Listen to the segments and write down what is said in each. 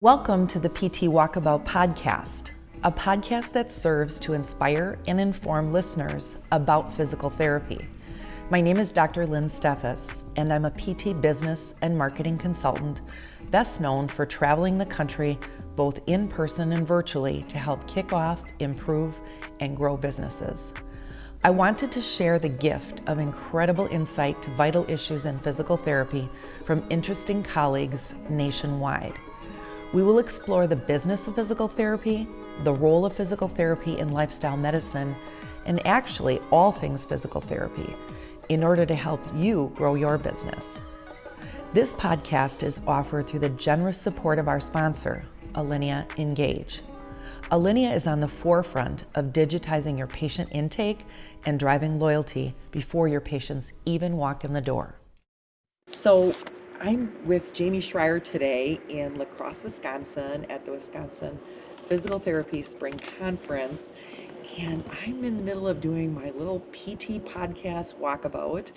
Welcome to the PT Walkabout podcast, a podcast that serves to inspire and inform listeners about physical therapy. My name is Dr. Lynn Steffe, and I'm a PT business and marketing consultant, best known for traveling the country both in person and virtually to help kick off, improve, and grow businesses. I wanted to share the gift of incredible insight to vital issues in physical therapy from interesting colleagues nationwide. We will explore the business of physical therapy, the role of physical therapy in lifestyle medicine, and actually all things physical therapy in order to help you grow your business. This podcast is offered through the generous support of our sponsor, alinea-engage. Alinea is on the forefront of digitizing your patient intake and driving loyalty before your patients even walk in the door. So I'm with Jamey Schrier today in La Crosse, Wisconsin at the Wisconsin Physical Therapy Spring Conference. And I'm in the middle of doing my little PT podcast Walkabout.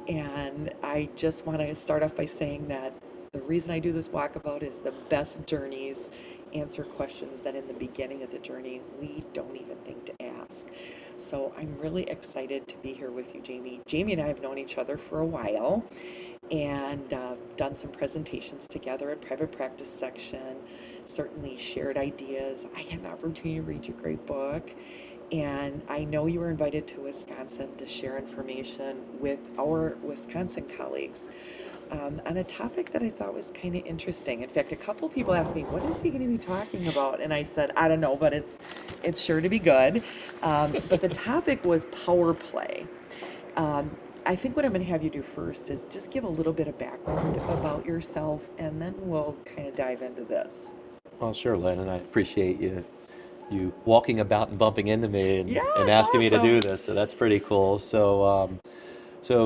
And I just want to start off by saying that the reason I do this walkabout is the best journeys answer questions that in the beginning of the journey we don't even think to ask. So I'm really excited to be here with you, Jamey. Jamey and I have known each other for a while and done some presentations together at private practice section, certainly shared ideas. I had an opportunity to read your great book. And I know you were invited to Wisconsin to share information with our Wisconsin colleagues on a topic that I thought was kind of interesting. In fact, a couple people asked me, what is he going to be talking about? And I said, I don't know, but it's sure to be good. But the topic was power play. I think what I'm going to have you do first is just give a little bit of background about yourself, and then we'll kind of dive into this. Well, sure, Lynn, and I appreciate you walking about and bumping into me and asking me to do this. So that's pretty cool. So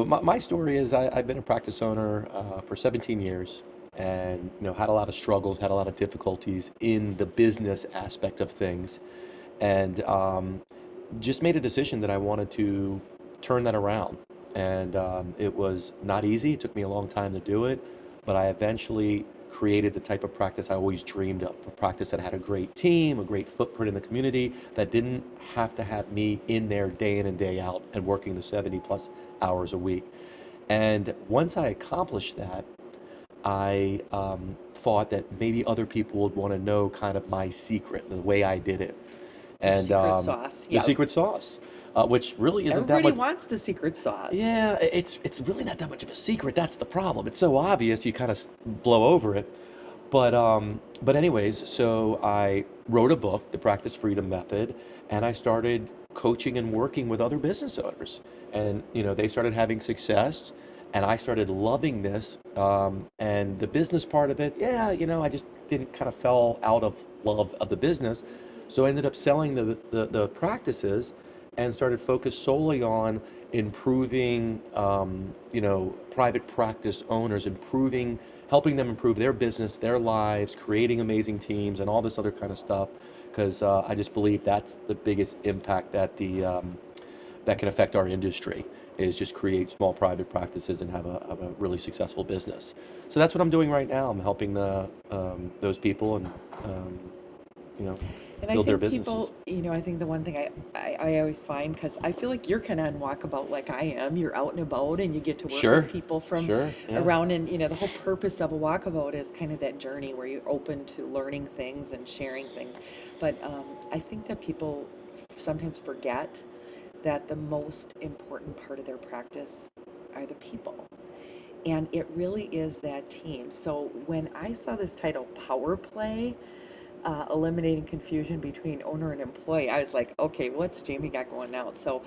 my story is I've been a practice owner for 17 years, and had a lot of struggles, had a lot of difficulties in the business aspect of things, and just made a decision that I wanted to turn that around. And it was not easy. It took me a long time to do it, but I eventually created the type of practice I always dreamed of, a practice that had a great team, a great footprint in the community, that didn't have to have me in there day in and day out and working the 70 plus hours a week. And once I accomplished that, I thought that maybe other people would want to know kind of my secret, the way I did it. And Secret sauce. the secret sauce, which really isn't that Everybody much. wants the secret sauce. Yeah, it's really not that much of a secret. That's the problem. It's so obvious, you kind of blow over it. But anyways, so I wrote a book, The Practice Freedom Method, and I started coaching and working with other business owners. And they started having success, and I started loving this. And the business part of it, I just didn't kind of fell out of love of the business. So I ended up selling the practices and started focused solely on improving, private practice owners, helping them improve their business, their lives, creating amazing teams, and all this other kind of stuff. Because I just believe that's the biggest impact that that can affect our industry, is just create small private practices and have a really successful business. So that's what I'm doing right now. I'm helping those people and And I build their think businesses. people, I think the one thing I always find, because I feel like you're kind of on walkabout like I am, you're out and about and you get to work Sure, with people from sure, yeah. around, and the whole purpose of a walkabout is kind of that journey where you're open to learning things and sharing things. But I think that people sometimes forget that the most important part of their practice are the people. And it really is that team. So when I saw this title, Power Play, eliminating confusion between owner and employee, I was like, okay, what's Jamey got going on? So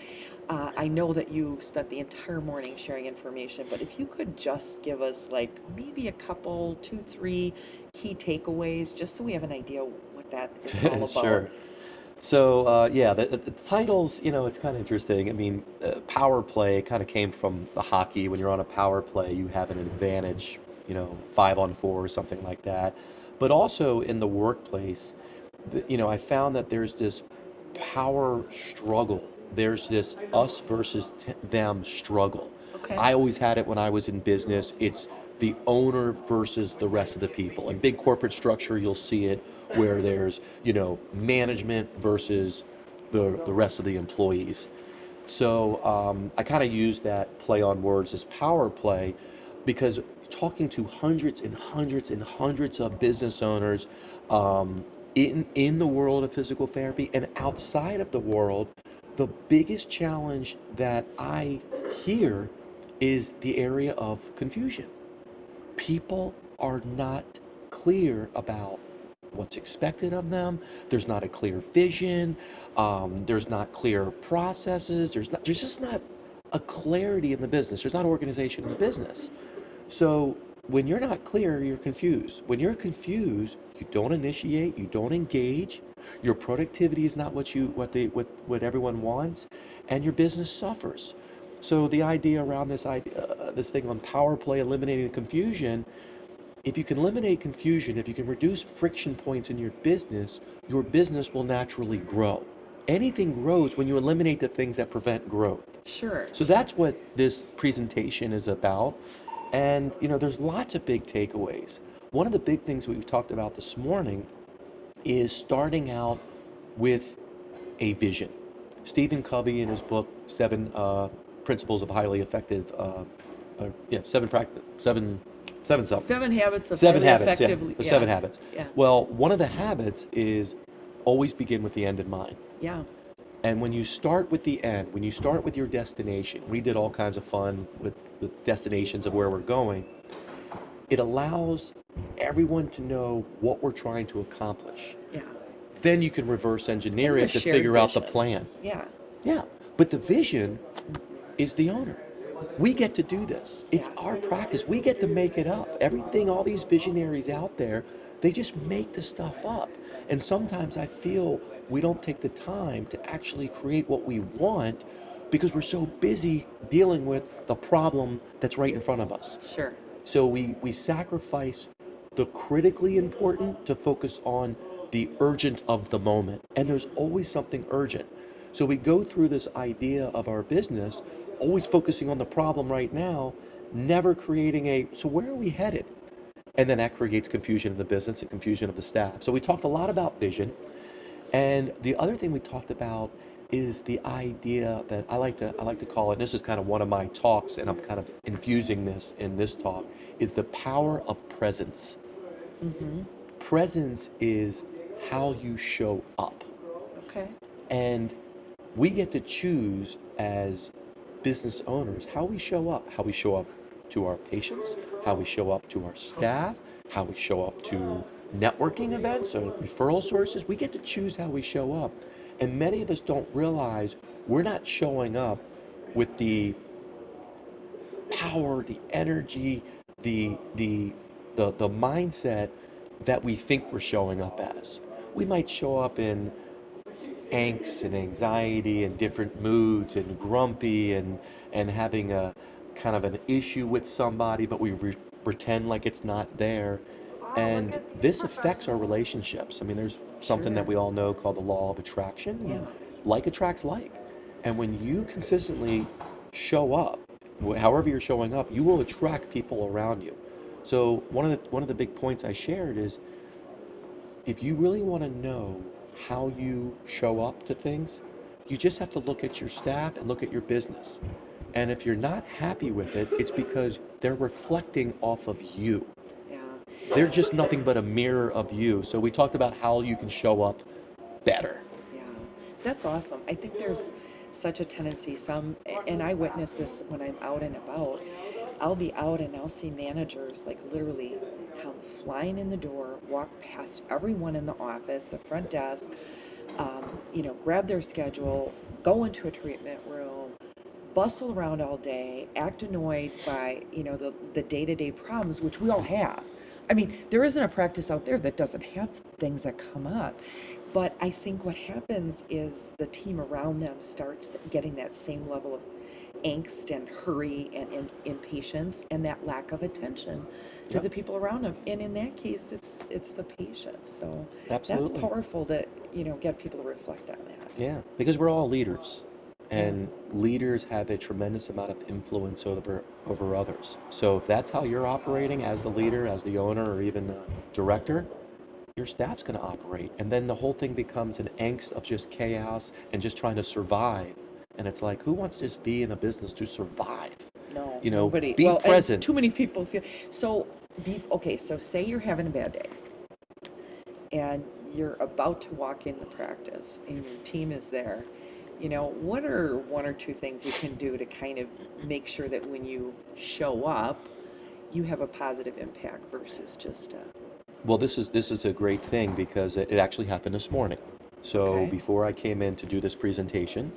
I know that you spent the entire morning sharing information, but if you could just give us like maybe a couple, 2, 3 key takeaways, just so we have an idea what that is all about. Sure. So the titles, it's kind of interesting. I mean, power play kind of came from the hockey. When you're on a power play, you have an advantage, 5-on-4 or something like that. But also in the workplace, I found that there's this power struggle. There's this us versus them struggle. Okay. I always had it when I was in business. It's the owner versus the rest of the people. In big corporate structure, you'll see it where there's, management versus the rest of the employees. So I kind of use that play on words as power play because talking to hundreds and hundreds and hundreds of business owners in the world of physical therapy and outside of the world, the biggest challenge that I hear is the area of confusion. People are not clear about what's expected of them. There's not a clear vision. There's not clear processes. There's just not a clarity in the business. There's not organization in the business. So when you're not clear, you're confused. When you're confused, you don't initiate, you don't engage. Your productivity is not what everyone wants, and your business suffers. So the idea around this thing on power play, eliminating confusion, if you can eliminate confusion, if you can reduce friction points in your business will naturally grow. Anything grows when you eliminate the things that prevent growth. Sure. So that's what this presentation is about. And, there's lots of big takeaways. One of the big things we've talked about this morning is starting out with a vision. Stephen Covey, in his book, Seven Principles of Highly Effective, seven something. Seven habits of Seven highly habits, yeah. effective. The seven habits. Yeah. Well, one of the habits is always begin with the end in mind. Yeah. And when you start with the end, when you start with your destination, we did all kinds of fun with destinations of where we're going. It allows everyone to know what we're trying to accomplish. Yeah. Then you can reverse engineer it to shared figure out the vision. plan. Yeah. Yeah. But the vision is the owner. We get to do this. It's our practice. We get to make it up. Everything, all these visionaries out there, they just make the stuff up. And sometimes I feel we don't take the time to actually create what we want because we're so busy dealing with the problem that's right in front of us. Sure. So we sacrifice the critically important to focus on the urgent of the moment. And there's always something urgent. So we go through this idea of our business, always focusing on the problem right now, never creating so where are we headed? And then that creates confusion in the business and confusion of the staff. So we talked a lot about vision. And the other thing we talked about is the idea that I like to call it, and this is kind of one of my talks, and I'm kind of infusing this in this talk, is the power of presence. Mm-hmm. Presence is how you show up. Okay. And we get to choose as business owners how we show up to our patients, how we show up to our staff, how we show up to networking events or referral sources. We get to choose how we show up. And many of us don't realize we're not showing up with the power, the energy, the mindset that we think we're showing up as. We might show up in angst and anxiety and different moods and grumpy and having a kind of an issue with somebody, but we pretend like it's not there. And this affects our relationships. I mean, there's something that we all know called the law of attraction. Yeah. Like attracts like. And when you consistently show up, however you're showing up, you will attract people around you. So one of the big points I shared is if you really want to know how you show up to things, you just have to look at your staff and look at your business. And if you're not happy with it, it's because they're reflecting off of you. Yeah. They're just nothing but a mirror of you. So we talked about how you can show up better. Yeah. That's awesome. I think there's such a tendency, and I witness this when I'm out and about. I'll be out and I'll see managers like literally come flying in the door, walk past everyone in the office, the front desk, grab their schedule, go into a treatment room, bustle around all day, act annoyed by, the day-to-day problems, which we all have. I mean, there isn't a practice out there that doesn't have things that come up. But I think what happens is the team around them starts getting that same level of angst and hurry and impatience and that lack of attention to the people around them. And in that case, it's the patient. So Absolutely. That's powerful to, get people to reflect on that. Yeah, because we're all leaders. And leaders have a tremendous amount of influence over others. So if that's how you're operating as the leader, as the owner, or even the director, your staff's going to operate. And then the whole thing becomes an angst of just chaos and just trying to survive. And it's like, who wants to just be in a business to survive? No, You know, nobody. be Well, and present. too many people feel so. Okay, so say you're having a bad day, and you're about to walk into practice, and your team is there. What are one or two things you can do to kind of make sure that when you show up, you have a positive impact versus just Well, this is a great thing because it actually happened this morning. So okay. before I came in to do this presentation,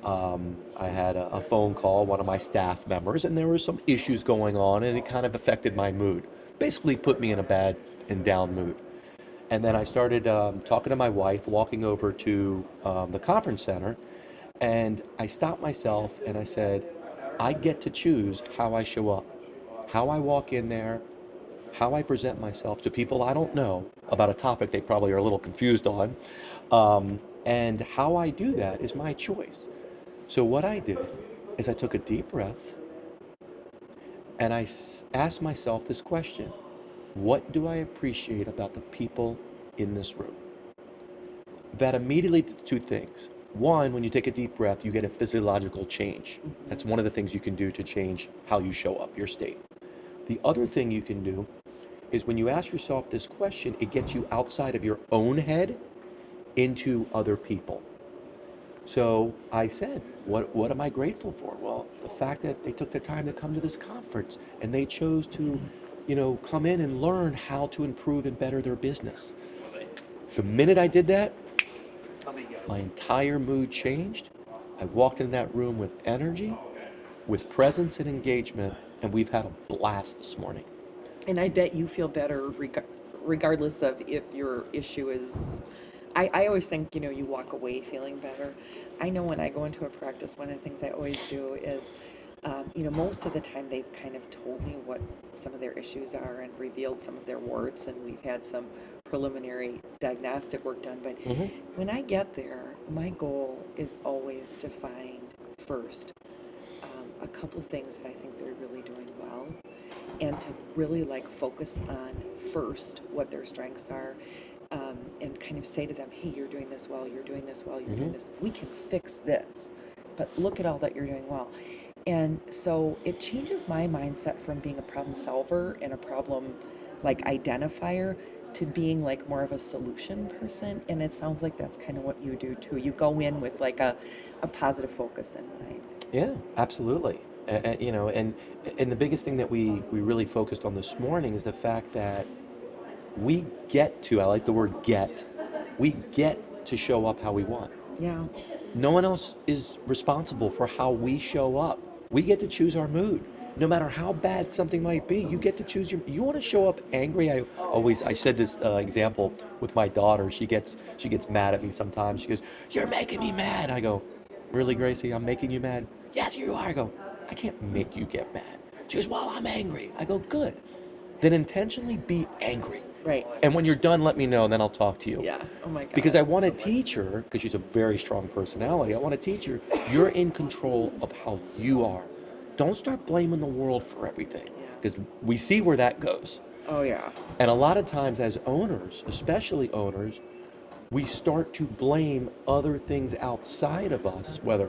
I had a phone call, one of my staff members, and there were some issues going on, and it kind of affected my mood. Basically, put me in a bad and down mood. And then I started talking to my wife, walking over to the conference center, and I stopped myself and I said, I get to choose how I show up, how I walk in there, how I present myself to people I don't know about a topic they probably are a little confused on. And how I do that is my choice. So what I did is I took a deep breath and I asked myself this question: what do I appreciate about the people in this room? That immediately did two things. One, when you take a deep breath, you get a physiological change. That's one of the things you can do to change how you show up, your state. The other thing you can do is when you ask yourself this question, it gets you outside of your own head into other people. So I said, what am I grateful for? Well, the fact that they took the time to come to this conference and they chose to, come in and learn how to improve and better their business. The minute I did that, my entire mood changed. I walked in that room with energy, with presence and engagement, and we've had a blast this morning. And I bet you feel better regardless of if your issue is. I always think, you walk away feeling better. I know when I go into a practice, one of the things I always do is, most of the time they've kind of told me what some of their issues are and revealed some of their warts, and we've had some preliminary diagnostic work done. But when I get there, my goal is always to find first a couple of things that I think they're really doing well, and to really focus on first what their strengths are, and kind of say to them, hey, you're doing this well, you're doing this well, you're doing this, we can fix this, but look at all that you're doing well. And so it changes my mindset from being a problem solver and a problem identifier to being more of a solution person. And it sounds like that's kind of what you do too. You go in with a positive focus in mind. Yeah, absolutely. And the biggest thing that we really focused on this morning is the fact that we get to, I like the word get, we get to show up how we want. Yeah. No one else is responsible for how we show up. We get to choose our mood. No matter how bad something might be, you get to choose you want to show up angry. I said this example with my daughter. She gets mad at me sometimes. She goes, "You're making me mad." I go, "Really, Gracie? I'm making you mad?" "Yes, you are." I go, "I can't make you get mad." She goes, "Well, I'm angry." I go, "Good. Then intentionally be angry. Right. And when you're done, let me know, and then I'll talk to you." Yeah. Oh my God. Because I want to teach her, because she's a very strong personality, I want to teach her, you're in control of how you are. Don't start blaming the world for everything, because we see where that goes. Oh yeah. And a lot of times as owners, especially owners, we start to blame other things outside of us, whether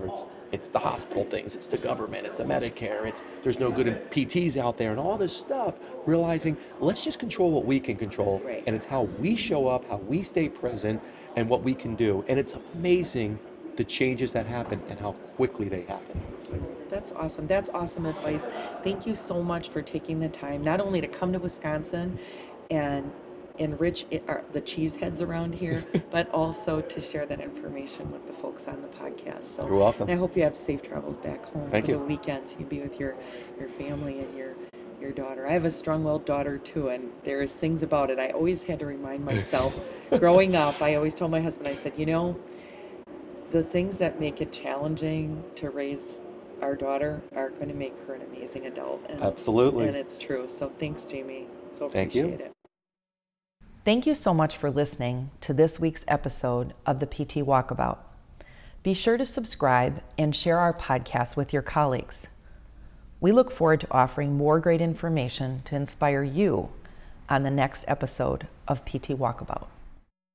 it's the hospital things, it's the government, it's the Medicare, there's no good PTs out there and all this stuff, realizing let's just control what we can control. Right. And it's how we show up, how we stay present, and what we can do. And it's amazing the changes that happen and how quickly they happen. That's awesome. That's awesome advice. Thank you so much for taking the time not only to come to Wisconsin and enrich the cheeseheads around here, but also to share that information with the folks on the podcast. So You're welcome. And I hope you have safe travels back home Thank for you. the weekend. So you can be with your family and your daughter. I have a strong-willed daughter too, and there's things about it I always had to remind myself. Growing up, I always told my husband, I said, the things that make it challenging to raise our daughter are going to make her an amazing adult. And, Absolutely. And it's true. So thanks, Jamey. So Thank you. appreciate it. Thank you so much for listening to this week's episode of the PT Walkabout. Be sure to subscribe and share our podcast with your colleagues. We look forward to offering more great information to inspire you on the next episode of PT Walkabout.